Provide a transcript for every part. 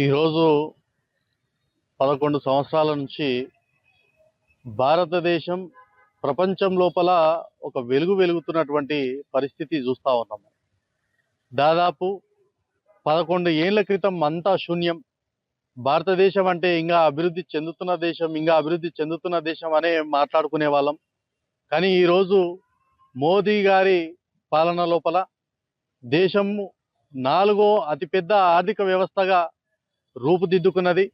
ఈరోజు 11 సంవత్సరాల నుంచి భారతదేశం ప్రపంచం లోపల ఒక వెలుగుతున్నటువంటి పరిస్థితి చూస్తా ఉన్నాము. దాదాపు 11 ఏళ్ల క్రితం అంతా శూన్యం. భారతదేశం అంటే ఇంకా అభివృద్ధి చెందుతున్న దేశం అనే మాట్లాడుకునే వాళ్ళం. కానీ ఈరోజు మోదీ గారి పాలన లోపల దేశం 4వ అతిపెద్ద ఆర్థిక వ్యవస్థగా రూపుదిద్దుకున్నది.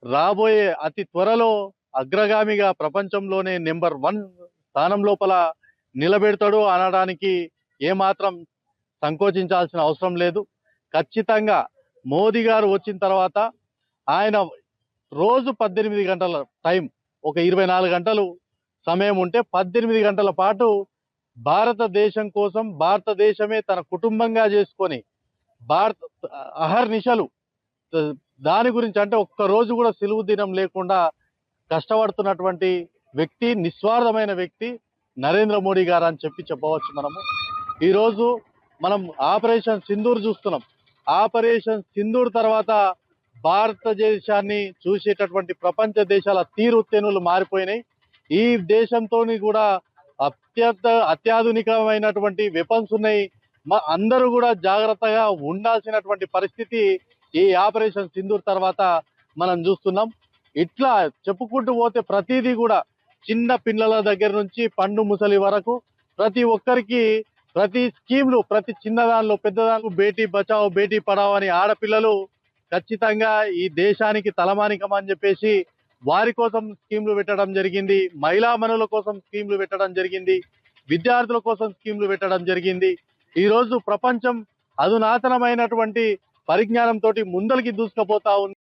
రాబోయే అతి త్వరలో అగ్రగామిగా ప్రపంచంలోనే నెంబర్ 1 స్థానం లోపల నిలబెడతాడు అనడానికి ఏమాత్రం సంకోచించాల్సిన అవసరం లేదు. ఖచ్చితంగా మోదీ గారు వచ్చిన తర్వాత ఆయన రోజు 18 గంటల టైం, ఒక 24 గంటలు సమయం ఉంటే 18 గంటల పాటు భారతదేశం కోసం, భారతదేశమే తన కుటుంబంగా చేసుకొని అహర్నిశలు దాని గురించి, అంటే ఒక్క రోజు కూడా సెలవు దినం లేకుండా కష్టపడుతున్నటువంటి వ్యక్తి, నిస్వార్థమైన వ్యక్తి నరేంద్ర మోడీ గారు అని చెప్పవచ్చు. ఈరోజు మనం ఆపరేషన్ సింధూర్ చూస్తున్నాం. ఆపరేషన్ సింధూర్ తర్వాత భారతదేశాన్ని చూసేటటువంటి ప్రపంచ దేశాల తీరుతెన్నులు మారిపోయినాయి. ఈ దేశంతో కూడా అత్యాధునికమైనటువంటి వెపన్స్ ఉన్నాయి. అందరూ కూడా జాగ్రత్తగా ఉండాల్సినటువంటి పరిస్థితి ఈ ఆపరేషన్ సింధూర్ తర్వాత మనం చూస్తున్నాం. ఇట్లా చెప్పుకుంటూ పోతే ప్రతిదీ కూడా, చిన్న పిల్లల దగ్గర నుంచి పండు ముసలి వరకు ప్రతి ఒక్కరికి ప్రతి స్కీమ్లు, ప్రతి చిన్నదానిలో పెద్దదానిలో బేటీ బచావో బేటీ పడావో అని ఆడపిల్లలు ఖచ్చితంగా ఈ దేశానికి తలమానికం అని చెప్పేసి వారి కోసం స్కీమ్లు పెట్టడం జరిగింది. మహిళా మనుల కోసం స్కీమ్లు పెట్టడం జరిగింది. విద్యార్థుల కోసం స్కీమ్లు పెట్టడం జరిగింది. ఈరోజు ప్రపంచం అధునాతనమైనటువంటి పరిజ్ఞానంతో ముందరికి దూసుకుపోతా ఉంది.